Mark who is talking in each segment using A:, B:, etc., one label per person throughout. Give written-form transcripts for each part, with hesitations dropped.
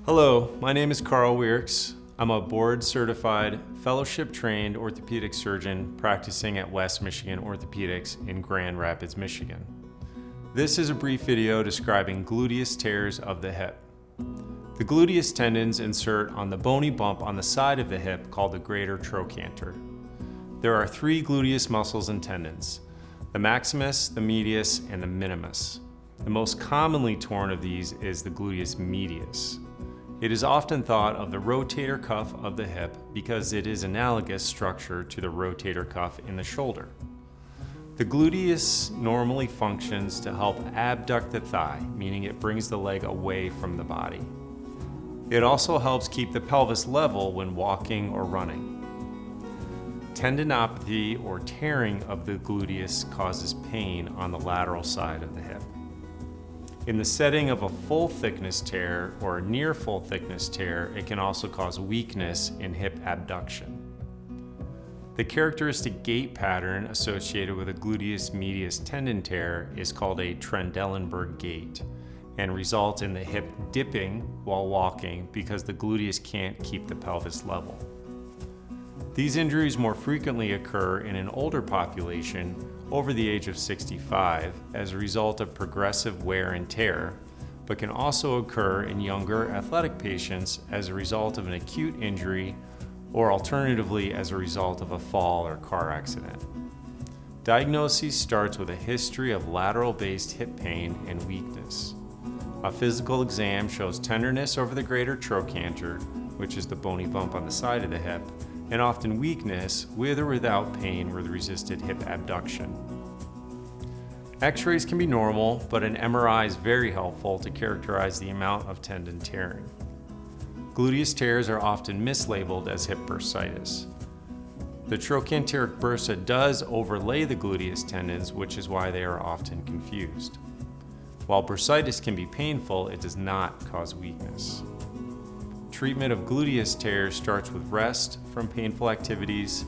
A: Hello, my name is Carl Wierks. I'm a board-certified, fellowship-trained orthopedic surgeon practicing at West Michigan Orthopedics in Grand Rapids, Michigan. This is a brief video describing gluteus tears of the hip. The gluteus tendons insert on the bony bump on the side of the hip called the greater trochanter. There are three gluteus muscles and tendons: the maximus, the medius, and the minimus. The most commonly torn of these is the gluteus medius. It is often thought of the rotator cuff of the hip because it is analogous structure to the rotator cuff in the shoulder. The gluteus normally functions to help abduct the thigh, meaning it brings the leg away from the body. It also helps keep the pelvis level when walking or running. Tendinopathy or tearing of the gluteus causes pain on the lateral side of the hip. In the setting of a full thickness tear or a near full thickness tear, it can also cause weakness in hip abduction. The characteristic gait pattern associated with a gluteus medius tendon tear is called a Trendelenburg gait and results in the hip dipping while walking because the gluteus can't keep the pelvis level. These injuries more frequently occur in an older population over the age of 65 as a result of progressive wear and tear, but can also occur in younger athletic patients as a result of an acute injury or alternatively as a result of a fall or car accident. Diagnosis starts with a history of lateral-based hip pain and weakness. A physical exam shows tenderness over the greater trochanter, which is the bony bump on the side of the hip, and often weakness with or without pain with resisted hip abduction. X-rays can be normal, but an MRI is very helpful to characterize the amount of tendon tearing. Gluteus tears are often mislabeled as hip bursitis. The trochanteric bursa does overlay the gluteus tendons, which is why they are often confused. While bursitis can be painful, it does not cause weakness. Treatment of gluteus tears starts with rest from painful activities,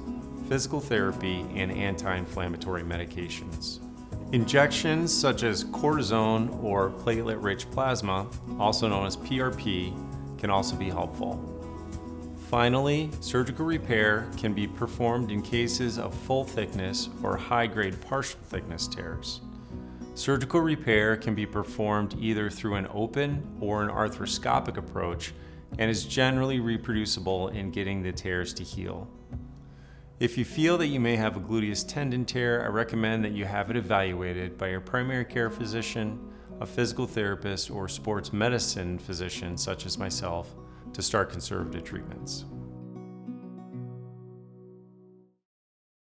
A: physical therapy, and anti-inflammatory medications. Injections such as cortisone or platelet-rich plasma, also known as PRP, can also be helpful. Finally, surgical repair can be performed in cases of full thickness or high-grade partial thickness tears. Surgical repair can be performed either through an open or an arthroscopic approach and is generally reproducible in getting the tears to heal. If you feel that you may have a gluteus tendon tear, I recommend that you have it evaluated by your primary care physician, a physical therapist, or sports medicine physician such as myself to start conservative treatments.